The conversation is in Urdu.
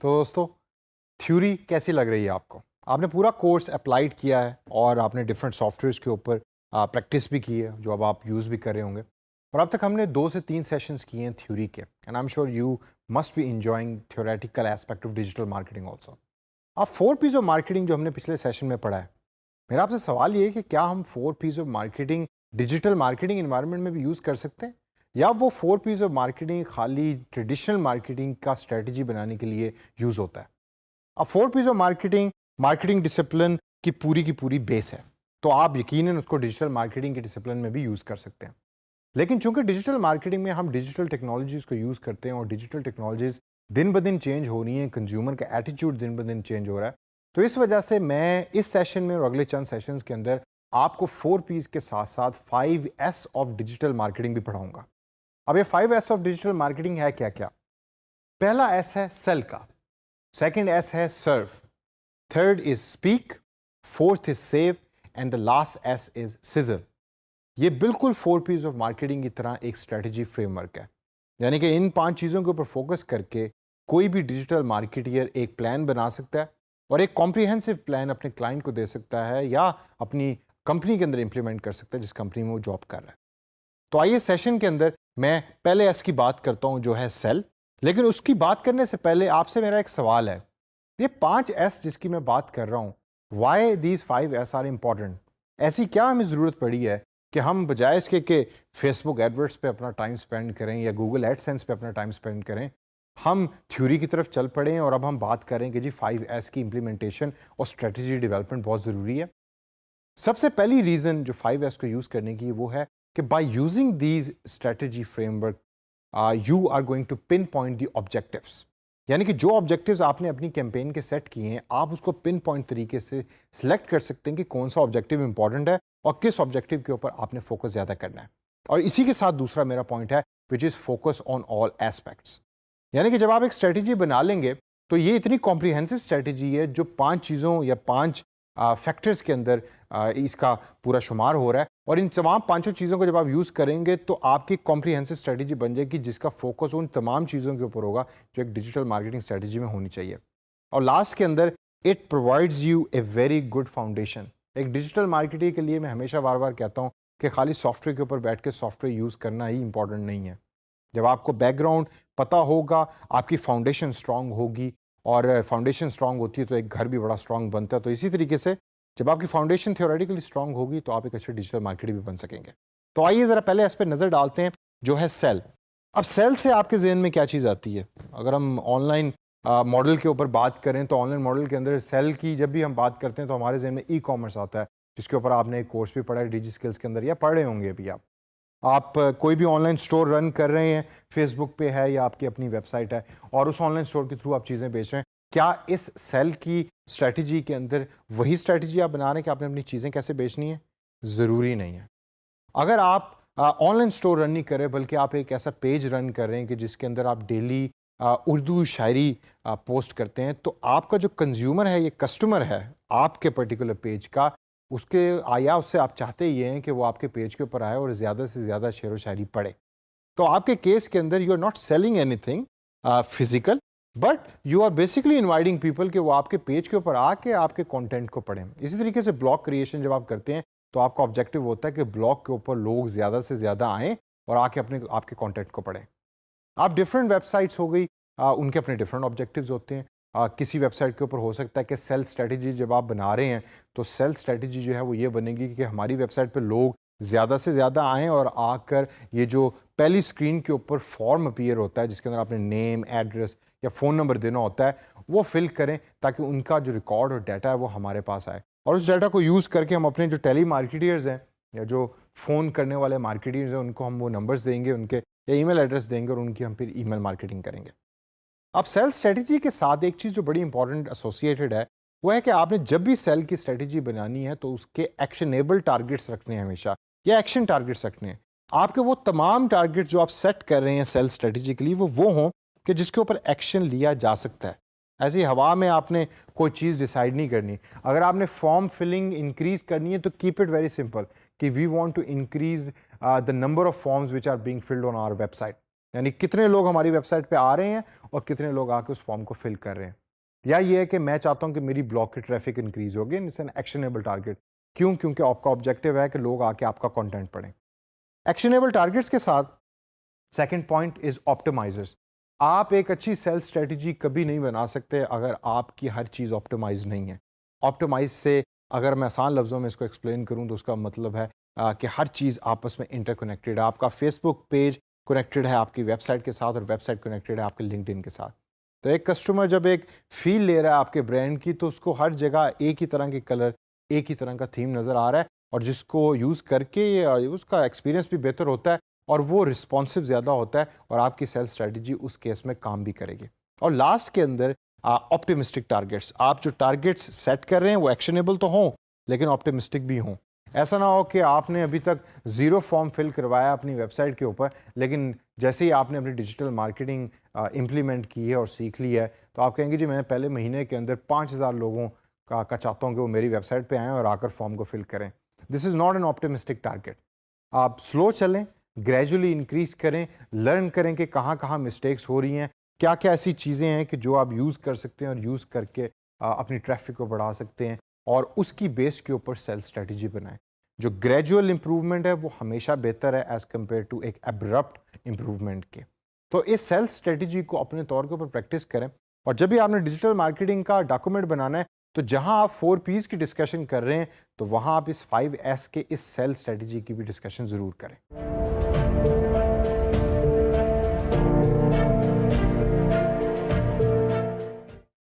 تو دوستو تھیوری کیسی لگ رہی ہے آپ کو؟ آپ نے پورا کورس اپلائیڈ کیا ہے اور آپ نے ڈفرینٹ سافٹ ویئرس کے اوپر پریکٹس بھی کی ہے جو اب آپ یوز بھی کر رہے ہوں گے، اور اب تک ہم نے 2 سے 3 سیشنز کیے ہیں تھیوری کے، and I am sure you must be enjoying theoretical aspect of digital marketing also. اب 4 P's آف مارکیٹنگ جو ہم نے پچھلے سیشن میں پڑھا ہے، میرا آپ سے سوال یہ ہے کہ کیا ہم 4 P's of marketing digital marketing environment میں بھی یوز کر سکتے ہیں، یا وہ 4 P's آف مارکیٹنگ خالی ٹریڈیشنل مارکیٹنگ کا اسٹریٹجی بنانے کے لیے یوز ہوتا ہے؟ اب 4 P's آف مارکیٹنگ ڈسپلن کی پوری بیس ہے، تو آپ یقیناً اس کو ڈیجیٹل مارکیٹنگ کے ڈسپلن میں بھی یوز کر سکتے ہیں۔ لیکن چونکہ ڈیجیٹل مارکیٹنگ میں ہم ڈیجیٹل ٹیکنالوجیز کو یوز کرتے ہیں اور ڈیجیٹل ٹیکنالوجیز دن بدن چینج ہو رہی ہیں، کنزیومر کا ایٹیچیوڈ دن بدن چینج ہو رہا ہے، تو اس وجہ سے میں اس سیشن میں اور اگلے چند سیشنز کے اندر آپ کو 4 P's کے ساتھ ساتھ 5 S آف ڈیجیٹل مارکیٹنگ بھی پڑھاؤں گا۔ اب یہ 5 S آف ڈیجیٹل مارکیٹنگ ہے کیا کیا؟ پہلا S ہے سیل کا، سیکنڈ S ہے serve, third is speak, fourth is save, and the last S is sizzle. یہ بالکل 4 P's آف مارکیٹنگ کی طرح ایک اسٹریٹجی فریم ورک ہے، یعنی کہ ان 5 چیزوں کے اوپر فوکس کر کے کوئی بھی ڈیجیٹل مارکیٹر ایک پلان بنا سکتا ہے اور ایک کمپریہنسو پلان اپنے کلائنٹ کو دے سکتا ہے یا اپنی کمپنی کے اندر امپلیمنٹ کر سکتا ہے جس کمپنی میں وہ جاب کر رہا ہے۔ تو آئیے سیشن کے اندر میں پہلے S کی بات کرتا ہوں جو ہے سیل، لیکن اس کی بات کرنے سے پہلے آپ سے میرا ایک سوال ہے، یہ 5 S جس کی میں بات کر رہا ہوں، why these 5 S are important? ایسی کیا ہمیں ضرورت پڑی ہے کہ ہم بجائے اس کے کہ فیس بک ایڈورٹس پہ اپنا ٹائم سپینڈ کریں یا گوگل ایڈ سینس پہ اپنا ٹائم سپینڈ کریں، ہم تھیوری کی طرف چل پڑیں اور اب ہم بات کریں کہ جی 5 S کی امپلیمنٹیشن اور اسٹریٹجی ڈیولپمنٹ بہت ضروری ہے۔ سب سے پہلی ریزن جو 5 S کو یوز کرنے کی وہ ہے کہ by using these strategy framework you are going to pinpoint the objectives, یعنی کہ جو آبجیکٹیوز آپ نے اپنی کیمپین کے سیٹ کیے ہیں آپ اس کو پن پوائنٹ طریقے سے سلیکٹ کر سکتے ہیں کہ کون سا آبجیکٹیو امپورٹنٹ ہے اور کس آبجیکٹیو کے اوپر آپ نے فوکس زیادہ کرنا ہے۔ اور اسی کے ساتھ دوسرا میرا پوائنٹ ہے وچ is focus on all aspects, یعنی کہ جب آپ ایک اسٹریٹجی بنا لیں گے تو یہ اتنی کمپریہنسو اسٹریٹجی ہے جو 5 چیزوں یا 5 فیکٹرز کے اندر اس کا پورا شمار ہو رہا ہے، اور ان تمام 5 چیزوں کو جب آپ یوز کریں گے تو آپ کی کمپریہنسو اسٹریٹجی بن جائے گی جس کا فوکس ان تمام چیزوں کے اوپر ہوگا جو ایک ڈیجیٹل مارکیٹنگ اسٹریٹجی میں ہونی چاہیے۔ اور لاسٹ کے اندر it provides you a very good foundation. ایک ڈیجیٹل مارکیٹنگ کے لیے میں ہمیشہ بار بار کہتا ہوں کہ خالی سافٹ ویئر کے اوپر بیٹھ کے سافٹ ویئر یوز کرنا ہی امپورٹنٹ نہیں ہے، جب آپ کو بیک گراؤنڈ پتہ ہوگا آپ کی فاؤنڈیشن اسٹرانگ ہوگی، اور فاؤنڈیشن اسٹرانگ ہوتی ہے تو ایک گھر بھی بڑا اسٹرانگ بنتا ہے، تو اسی طریقے سے جب آپ کی فاؤنڈیشن تھیوریٹیکلی اسٹرانگ ہوگی تو آپ ایک اچھے ڈیجیٹل مارکیٹر بھی بن سکیں گے۔ تو آئیے ذرا پہلے اس پہ نظر ڈالتے ہیں جو ہے سیل۔ اب سیل سے آپ کے ذہن میں کیا چیز آتی ہے؟ اگر ہم آن لائن ماڈل کے اوپر بات کریں تو آن لائن ماڈل کے اندر سیل کی جب بھی ہم بات کرتے ہیں تو ہمارے ذہن میں ای کامرس آتا ہے، جس کے اوپر آپ نے ایک کورس بھی پڑھا ہے ڈیجی اسکلس کے اندر یا پڑھ رہے ہوں گے ابھی۔ آپ کوئی بھی آن لائن اسٹور رن کر رہے ہیں، فیس بک پہ ہے یا آپ کی اپنی ویب سائٹ ہے، اور اس آن لائن اسٹور کے تھرو آپ چیزیں بیچ رہے ہیں، کیا اس سیل کی اسٹریٹجی کے اندر وہی اسٹریٹجی آپ بنا رہے ہیں کہ آپ نے اپنی چیزیں کیسے بیچنی ہے؟ ضروری نہیں ہے۔ اگر آپ آن لائن اسٹور رن نہیں کر رہے بلکہ آپ ایک ایسا پیج رن کر رہے ہیں کہ جس کے اندر آپ ڈیلی اردو شاعری پوسٹ کرتے ہیں، تو آپ کا جو کنزیومر ہے، یہ کسٹمر ہے آپ کے پرٹیکولر پیج کا، اس کے آیا اس سے آپ چاہتے یہ ہیں کہ وہ آپ کے پیج کے اوپر آئے اور زیادہ سے زیادہ شعر و شاعری پڑھے۔ تو آپ کے کیس کے اندر you are not selling anything physical, but you are basically inviting people کہ وہ آپ کے پیج کے اوپر آ کے آپ کے کانٹینٹ کو پڑھیں۔ اسی طریقے سے بلاگ کریشن جب آپ کرتے ہیں تو آپ کا آبجیکٹیو ہوتا ہے کہ بلاگ کے اوپر لوگ زیادہ سے زیادہ آئیں اور آ کے آپ کے کانٹینٹ کو پڑھیں۔ آپ ڈفرینٹ ویب سائٹس ہو گئی، ان کے اپنے ڈفرینٹ آبجیکٹیوز ہوتے ہیں۔ کسی ویب سائٹ کے اوپر ہو سکتا ہے کہ سیل اسٹریٹجی جب آپ بنا رہے ہیں تو سیل اسٹریٹجی جو ہے وہ یہ بنے گی کہ ہماری ویب سائٹ پہ لوگ زیادہ سے زیادہ آئیں اور آ کر یہ جو پہلی اسکرین کے اوپر فارم اپیئر ہوتا ہے جس کے اندر آپ نے نیم، ایڈریس یا فون نمبر دینا ہوتا ہے، وہ فل کریں تاکہ ان کا جو ریکارڈ اور ڈیٹا ہے وہ ہمارے پاس آئے، اور اس ڈیٹا کو یوز کر کے ہم اپنے جو ٹیلی مارکیٹرز ہیں یا جو فون کرنے والے مارکیٹرز ہیں ان کو ہم وہ نمبرز دیں گے ان کے، یا ای میل ایڈریس دیں گے، اور ان کی ہم پھر ای میل مارکیٹنگ کریں گے۔ اب سیل اسٹریٹجی کے ساتھ ایک چیز جو بڑی امپورٹنٹ ایسوسیٹڈ ہے وہ ہے کہ آپ نے جب بھی سیل کی اسٹریٹجی بنانی ہے تو اس کے ایکشنیبل ٹارگیٹس رکھنے ہیں ہمیشہ، یا ایکشن ٹارگیٹس رکھنے ہیں۔ آپ کے وہ تمام ٹارگیٹ جو آپ سیٹ کر رہے ہیں سیل اسٹریٹجی کے لیے وہ ہوں کہ جس کے اوپر ایکشن لیا جا سکتا ہے۔ ایسی ہوا میں آپ نے کوئی چیز ڈیسائیڈ نہیں کرنی۔ اگر آپ نے فارم فلنگ انکریز کرنی ہے تو کیپ اٹ ویری سمپل کہ we want to increase the number of forms which are being filled on our website, یعنی کتنے لوگ ہماری ویب سائٹ پہ آ رہے ہیں اور کتنے لوگ آ کے اس فارم کو فل کر رہے ہیں. یا یہ ہے کہ میں چاہتا ہوں کہ میری بلاگ کی ٹریفک انکریز ہوگی. It's an actionable target. کیوں؟ کیونکہ آپ کا آبجیکٹیو ہے کہ لوگ آ کے آپ کا کنٹینٹ پڑھیں. ایکشنیبل ٹارگیٹس کے ساتھ سیکنڈ پوائنٹ از آپٹیمائزرز. آپ ایک اچھی سیل اسٹریٹجی کبھی نہیں بنا سکتے اگر آپ کی ہر چیز آپٹیمائز نہیں ہے. آپٹیمائز سے اگر میں آسان لفظوں میں اس کو ایکسپلین کروں تو اس کا مطلب ہے کہ ہر چیز آپس میں انٹر کنیکٹڈ ہے. آپ کا فیس بک پیج کنیکٹڈ ہے آپ کی ویب سائٹ کے ساتھ اور ویب سائٹ کنیکٹڈ ہے آپ کے لنکڈ ان کے ساتھ. تو ایک کسٹمر جب ایک فیل لے رہا ہے آپ کے برانڈ کی تو اس کو ہر جگہ ایک ہی طرح کے کلر، ایک ہی طرح کا تھیم نظر آ رہا ہے اور جس کو یوز کر کے اس کا ایکسپیرینس بھی بہتر ہوتا ہے اور وہ رسپانسو زیادہ ہوتا ہے اور آپ کی سیل اسٹریٹجی اس کیس میں کام بھی کرے گی. اور لاسٹ کے اندر آپٹیمسٹک ٹارگیٹس. آپ جو ٹارگیٹس سیٹ کر رہے ہیں وہ ایکشنیبل تو ہوں لیکن آپٹیمسٹک بھی ہوں. ایسا نہ ہو کہ آپ نے ابھی تک 0 فارم فل کروایا اپنی ویب سائٹ کے اوپر، لیکن جیسے ہی آپ نے اپنی ڈیجیٹل مارکیٹنگ امپلیمنٹ کی ہے اور سیکھ لی ہے تو آپ کہیں گے جی میں پہلے مہینے کے اندر 5000 لوگوں کا چاہتا ہوں کہ وہ میری ویب سائٹ پہ آئیں اور آ کر فارم کو فل کریں. This is not an optimistic target. آپ سلو چلیں، گریجولی انکریز کریں، لرن کریں کہ کہاں کہاں مسٹیکس ہو رہی ہیں، کیا کیا ایسی چیزیں ہیں کہ جو آپ یوز کر سکتے ہیں اور یوز کر کے اپنی ٹریفک کو بڑھا سکتے ہیں اور اس کی بیس کے اوپر سیل اسٹریٹجی بنائیں. جو گریجول امپروومنٹ ہے وہ ہمیشہ بہتر ہے ایز کمپیئر ٹو ایک ابرپٹ امپروومنٹ کے. تو اس سیل اسٹریٹجی کو اپنے طور کے اوپر پریکٹس کریں اور جب بھی آپ نے ڈیجیٹل مارکیٹنگ کا ڈاکومنٹ بنانا ہے تو جہاں آپ 4 Ps کی ڈسکشن کر رہے ہیں تو وہاں آپ اس 5S کے اس سیل اسٹریٹجی کی بھی ڈسکشن ضرور کریں.